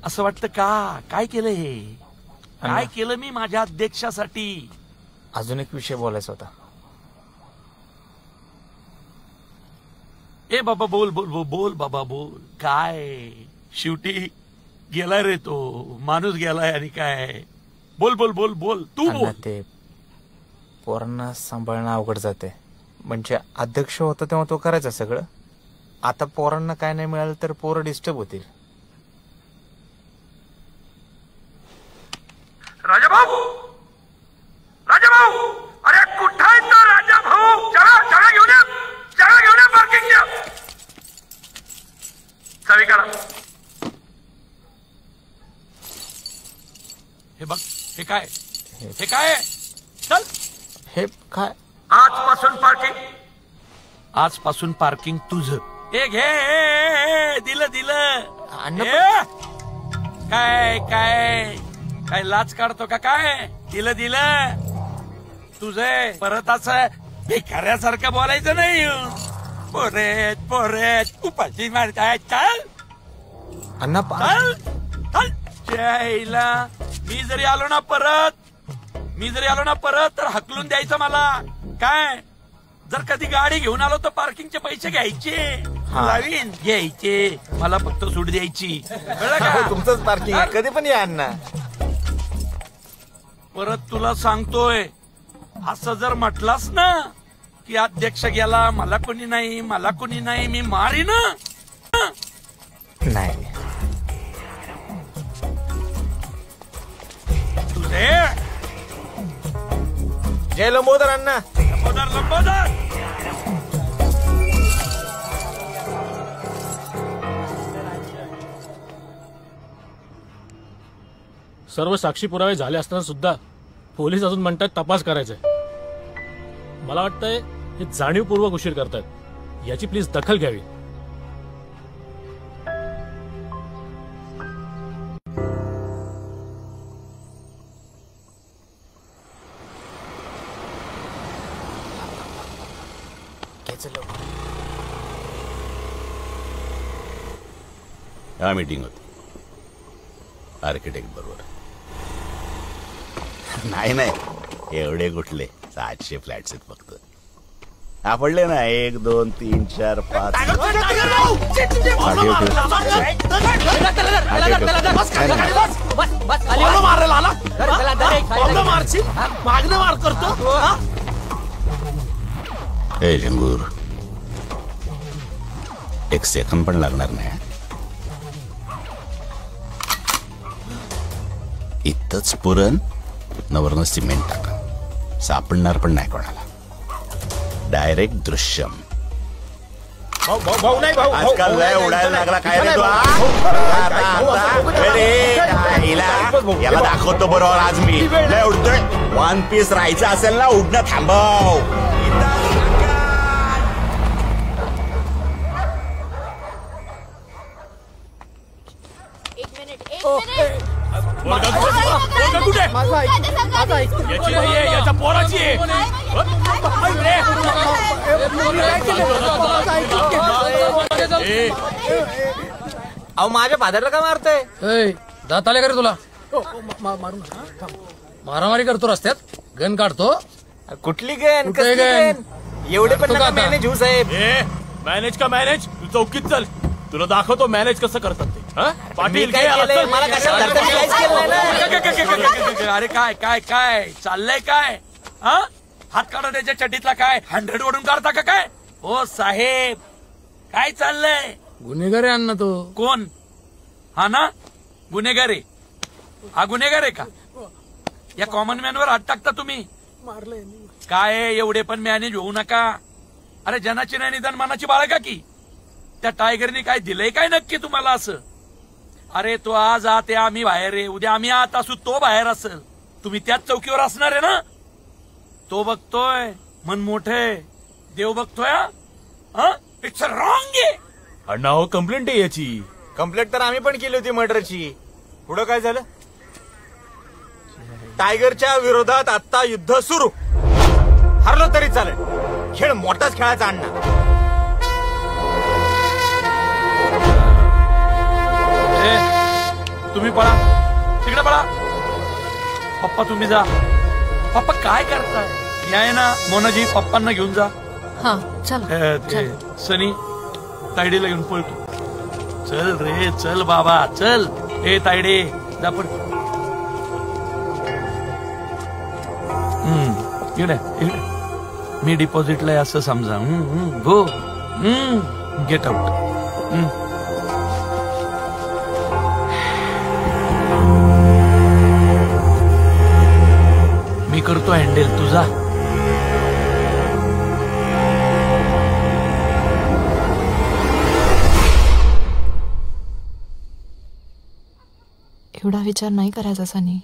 असं वाटतं का? काय केलं हे? काय केलं मी माझ्या अध्यक्षासाठी? अजून एक विषय बोलायचा होता. ए बाबा बोल बोल बोल बोल बाबा बोल. काय शेवटी गेलाय रे तो माणूस गेलाय आणि काय? बोल बोल बोल बोल तू बोल. ते पोरांना सांभाळणं अवघड जाते. म्हणजे अध्यक्ष होता तेव्हा तो करायचा सगळं. आता पोरांना काय नाही मिळालं तर पोरं डिस्टर्ब होतील. राजाभाऊ, राजाभाऊ, अरे कुठं आहे तो राजाभाऊ? चला घेऊन या, चला घेऊन या पार्किंगच्या. चावी काढा. हे बघ, हे काय? हे काय? चल. हे काय? आजपासून पार्किंग तुझं. हे घे. दिलं. काय काय काय लाच काढतो का काय? दिलं तुझे. परत असं भिकाऱ्यासारखं बोलायचं नाही. पोरेत उपाशी मारताय. चल अण्णा चल. जायला मी जरी आलो ना परत तर हकलून द्यायचं मला. काय जर कधी गाडी घेऊन आलो तर पार्किंगचे पैसे घ्यायचे. लावीन घ्यायचे. मला फक्त सूट द्यायची. कळलं का? तुमचंच पार्किंग कधी पण या अण्णा. परत तुला सांगतोय, असं जर म्हटलास ना की अध्यक्ष गेला, मला कोणी नाही, मी मारीन. नाही तुझे. जय लंबोदर अण्णा. लंबोदर. सर्व साक्षी पुरावे झाले असताना सुद्धा पोलीस अजून म्हणतात तपास करायचाय. मला वाटतंय हे जाणीवपूर्वक उशीर करतायत. याची प्लीज दखल घ्यावी. हा मीटिंग होती आर्किटेक्ट बरोबर. नाही एवढे कुठले 700 फ्लॅट्स आहेत फक्त. आपडले ना 1 2 3 4 5. हे लिंगूर, 1 सेकंद पण लागणार नाही. इथंच पुरण नवरनं सिमेंट टाका. सापडणार पण नाही कोणाला. डायरेक्ट दृश्यम. आजकाल लय उडायला लागला काय रे तू? याला दाखवतो बरोबर आज मी. लय उडतोय. 1 पीस राहायचं असेल ना उडणं थांबव. याच्या पोराची आहे. अहो माझ्या फादरला का मारतोय? दात आले का रे तुला? मारामारी करतो रस्त्यात. गन काढतो. कुठली गन? कसली गन? एवढे पण नका मॅनेज होऊ साहेब. मॅनेज का मॅनेज? तू चौकीत चल. तुला दाखवतो मॅनेज कसं करतात ते. पाटील मला कशाला? अरे काय काय काय चाललंय काय? हात काढा त्याच्या चड्डीतला. काय 100 ओढून काढता का काय? हो साहेब काय चाललंय? गुन्हेगार आहे अण्णा तो. कोण? हा ना गुन्हेगार आहे. हा गुन्हेगार आहे का? या कॉमन मॅनवर हात टाकता तुम्ही. काय एवढे पण मॅनेज होऊ नका. अरे जनाची नाही निदान मनाची बाळगा की. त्या टायगरने काय दिलंय काय नक्की तुम्हाला असं? अरे तो आज आत आहे, आम्ही बाहेर आहे. उद्या आम्ही आत असू, तो बाहेर असेल. तुम्ही त्याच चौकीवर असणार आहे ना? तो बघतोय मन मोठे, देव बघतोय. इट्स रॉंग आहे. अण्णा हो कंप्लेंट आहे याची. कंप्लेंट तर आम्ही पण केली होती मर्डरची. पुढं काय झालं? टायगरच्या विरोधात आता युद्ध सुरू. हरलो तरी चालेल. खेळ मोठाच खेळायचा अण्णा. तुम्ही पळा तिकडे पळा. पप्पा तुम्ही जा. पप्पा काय करताय? या ना मोनाजी, पप्पांना घेऊन जा. हा चल. ते सनी तायडीला घेऊन पळतो. चल रे चल बाबा चल. ए तायडे जा पण. इकडे इकडे मी डिपॉझिटला आहे असं समजा. गो गेट आउट. मी करतो हँडल तुझा. एवढा विचार नाही करायचा सनी.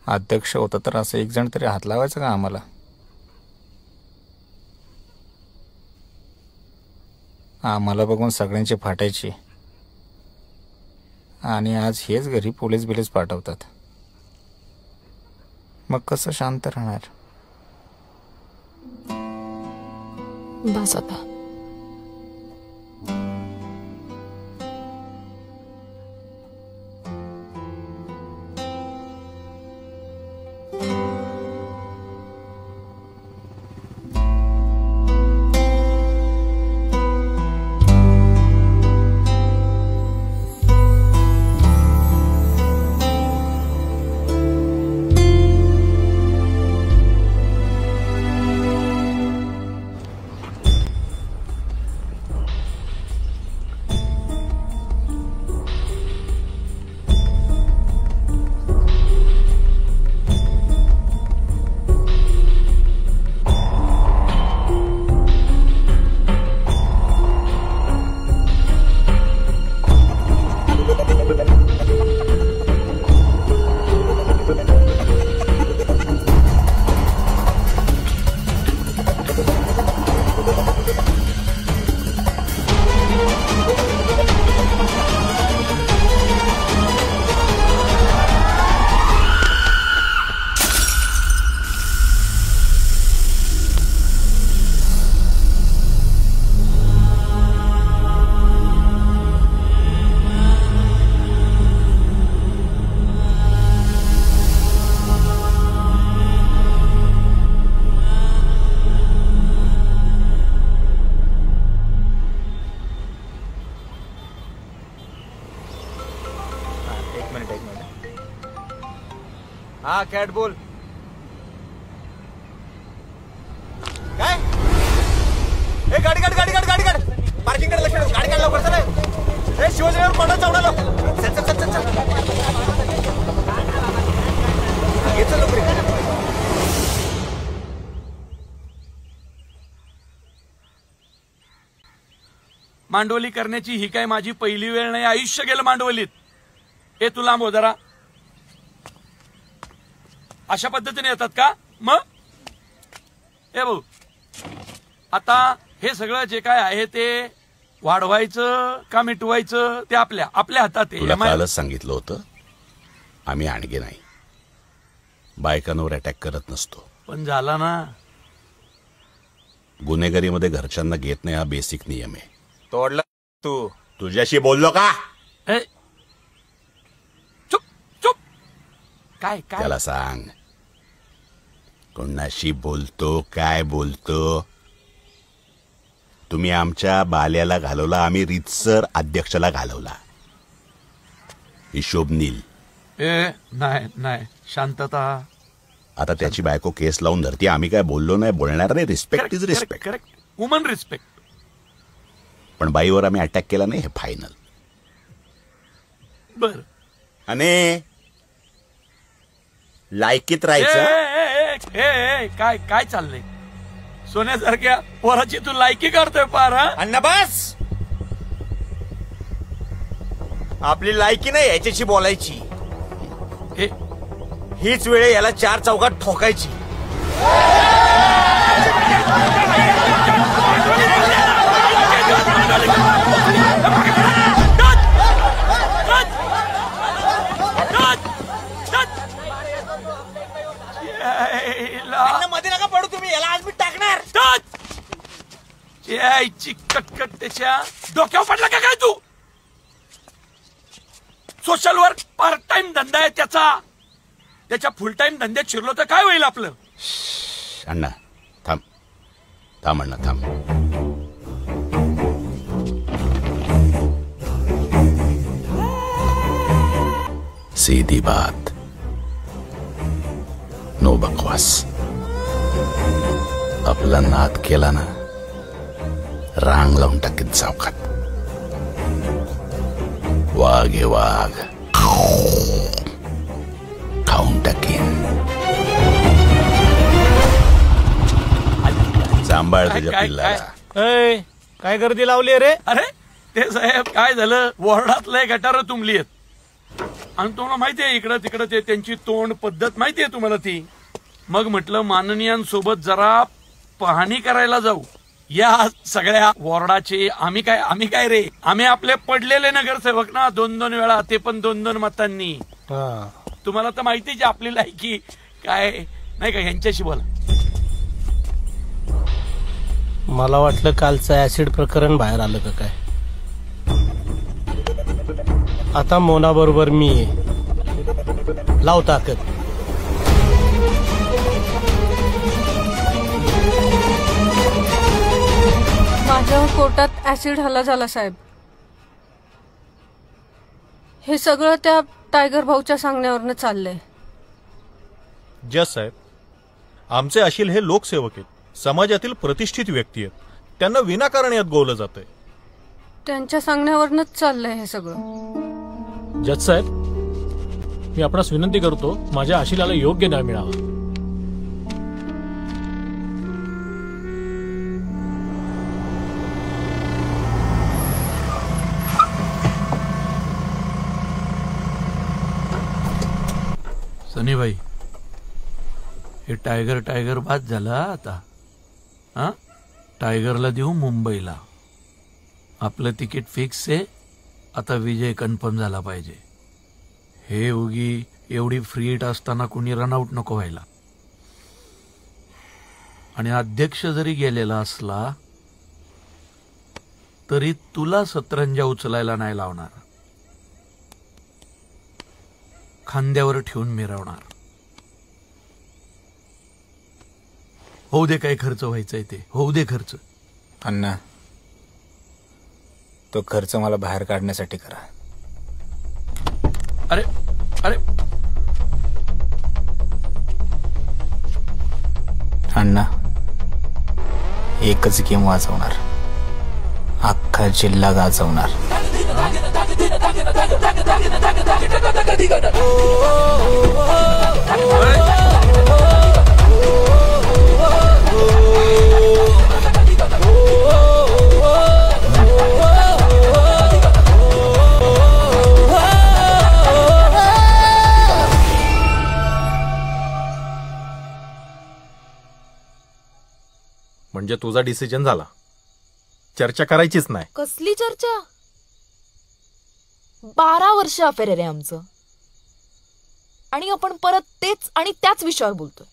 अध्यक्ष होता तर असं एक जण तरी हात लावायचं का आम्हाला? आम्हाला बघून सगळ्यांची फाटायची आणि आज हेच घरी पोलीस बिलीस पाठवतात. मग कसं शांत राहणार? बस आता. हा कॅट बोल. काय? ए गाडी काढ गाडी काढ गाडी काढ. पार्किंग कडे लक्ष ठेव. गाडी काढ लवकर. चल ए शिवजयवर पडा चवडालो. चल चल चल चल ये चल लवकर. मांडवली करण्याची ही काय माझी पहिली वेळ नाही. आयुष्य गेलं मांडवलीत. हे तू लांब हो जरा. अशा पद्धतीने येतात का मग? हे भाऊ आता हे सगळं जे काय आहे ते वाढवायचं का मिटवायचं ते आपल्या हातात आहे. तुला कालच सांगितलं होतं आम्ही आणगे नाही, बायकांवर अटॅक करत नसतो. पण झाला ना. गुन्हेगारीमध्ये घरच्यांना घेत नाही हा बेसिक नियम आहे. तोडला तू. तुझ्याशी बोललो का? चुप चुप. काय काय त्याला सांग कोणाशी बोलतो काय बोलतो. तुम्ही आमच्या बाल्याला घालवला, आम्ही रीतसर अध्यक्षाला घालवला. हिशोब नील. नाही नाही शांतता. आता त्याची बायको केस लावून धरती. आम्ही काय बोललो नाही, बोलणार नाही. Respect is respect. Correct. Woman respect. पण बाईवर आम्ही अटॅक केला नाही हे फायनल. बर. आणि लायकीत राहायचं. काय काय चाललंय? सोन्यासारख्या पोराची तू लायकी करतोय पार. अण्णा बस. आपली लायकी नाही याच्याशी बोलायची. हीच वेळ याला 4 चौकात ठोकायची. मध्ये नका पडू तुम्ही. याला आज मी टाकणार. यायची कटकट त्याच्या डोक्यावर पडला का काय तू? सोशल वर्क पार्ट टाइम धंदा आहे त्याच्या फुल टाइम धंद्यात शिरलो तर काय होईल आपलं? अण्णा थांब थांब अण्णा थांब. सीधी बात, नो बकवास. आपला नाद केला ना रांग लावून टाकीत चौकात. वाघ हे वाघ खाऊन टाकीन. सांभाळ तुझ्या पिल्लाला. काय गर्दी लावली रे? अरे ते साहेब काय झालं, वॉर्डातले गटार तुंबली आहेत आणि तुम्हाला माहितीये इकडं तिकडं ते त्यांची तोंड पद्धत माहितीये तुम्हाला ती. मग म्हटलं माननीयांसोबत जरा पाहणी करायला जाऊ या सगळ्या वॉर्डाचे. आम्ही काय रे, आम्ही आपले पडलेले नगरसेवक ना, 2-2 वेळा, ते पण 2-2 मतांनी. तुम्हाला तर माहितीच आपली लायकी काय नाही का. यांच्याशी बोला. मला वाटलं कालचं ऍसिड प्रकरण बाहेर आलं का काय. आता मोना बरोबर मी लाव ताकद. माझ्यावर कोर्टात ऍसिड हल्ला झाला साहेब. हे सगळं त्या टायगर भाऊच्या सांगण्यावरनं चाललंय. जज साहेब, आमचे अशिल हे लोकसेवक आहेत, समाजातील प्रतिष्ठित व्यक्ती आहेत. त्यांना विनाकारण यात गोवलं जातंय. त्यांच्या सांगण्यावरनच चाललंय हे सगळं. जज साहेब, मी आपणास विनंती करतो, माझ्या आशिलाला योग्य न्याय मिळावा. सनीभाई, हे टायगर बाद झाला आता. हा, टायगरला देऊ मुंबईला. आपलं तिकीट फिक्स आहे. आता विजय कन्फर्म झाला पाहिजे. हे उगी एवढी फ्री हिट असताना कुणी रनआउट नको व्हायला. आणि अध्यक्ष जरी गेलेला असला तरी तुला सतरंजा उचलायला नाही लावणार, खांद्यावर ठेवून मिरवणार. होऊ दे काय खर्च व्हायचंय ते होऊ दे खर्च. अण्णा, तो खर्च मला बाहेर काढण्यासाठी करा. अरे अरे अण्णा, एकच गेम वाजवणार, अख्खा जिल्हा गाजवणार. म्हणजे तुझा डिसिजन झाला, चर्चा करायचीच नाही. कसली चर्चा? 12 वर्ष अफेअर आहे रे आमचं, आणि आपण परत तेच आणि त्याच विषयावर बोलतोय.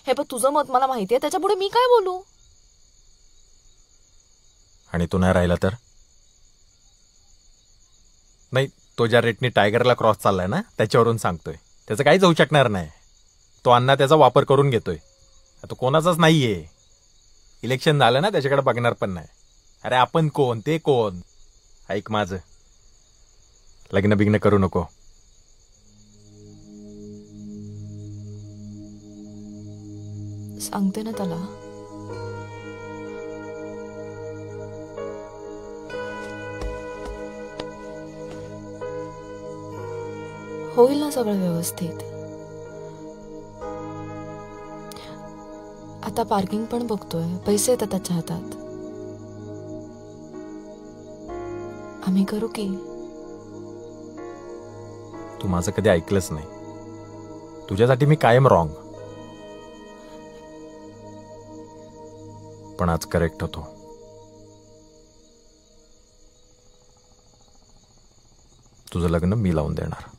हे पण तुझं मत मला माहितीये, त्याच्या पुढे मी काय बोलू? आणि तू नाही राहिला तर नाही. तो ज्या रेटने टायगरला क्रॉस चाललाय ना, त्याच्यावरून सांगतोय. त्याचं काहीच होऊ शकणार नाही. तो अण्णा त्याचा वापर करून घेतोय. तो कोणाचाच नाहीये. इलेक्शन झालं ना, त्याच्याकडे बघणार पण नाही. अरे आपण कोण, ते कोण? ऐक माझं, लग्न बिग्न करू नको. सांगते ना त्याला. होईल ना सगळं व्यवस्थित. आता पार्किंग पण बघतोय, पैसे येतात त्याच्या हातात. आम्ही करू की. तू माझं कधी ऐकलंच नाही. तुझ्यासाठी मी कायम रॉंग, पण आज करेक्ट होतो. तुझं लग्न मी लावून देणार.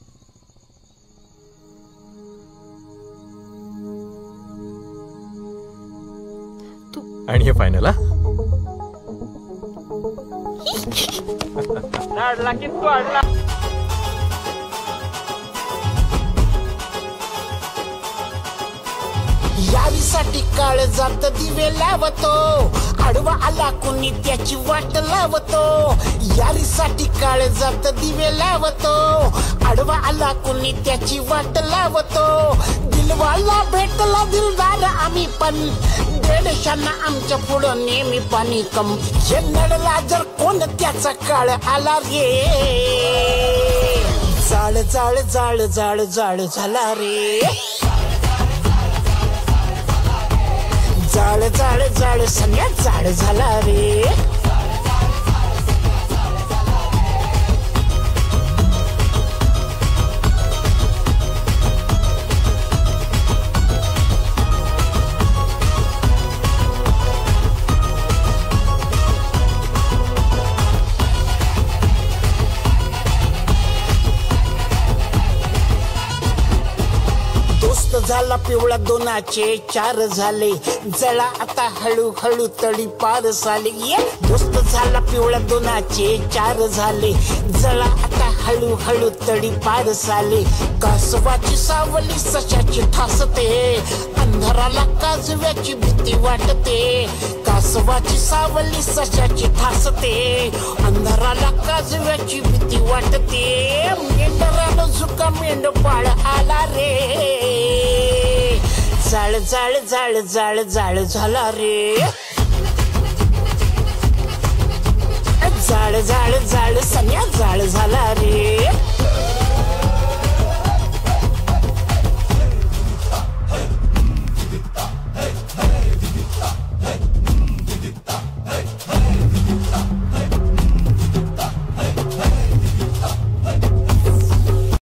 आणि हे फायनल. हा यारीसाठी काळ जात दिवे लावतो, आडवा आला कुणी त्याची वाट लावतो. यारीसाठी काळ जात दिवे लावतो, आडवा आला कुणी त्याची वाट लावतो. दिलवाला भेटला दिलदार आम्ही पण, देडशांना आमच्या पुढं नेहमी पाणी कम. हे नडला जर कोण त्याचा काळ आला रे, जाळ जाळ जाळ जाळ जाळ झाला रे. जाळ जाळ जाळ सगळ्या जाळ झाला रे. झाला पिवळा दोनाचे चार झाले, जळा आता हळूहळू तडी पार साले. दोस्त झाला पिवळा दोनाचे चार झाले, जळा आता हळूहळू तडी पार साले. कासवाची सावली सशाची ठासते, अंधाराला काजव्याची भीती वाटते. कासवाची सावली सशाची ठासते, अंधाराला काजव्याची भीती वाटते. मेंढराला झुका मेंढपाळ आला रे, जाळ जाळ जाळ जाळ जाळ झाला रे. जाळ जाळ जाळ सगळ्या जाळ झाला रे.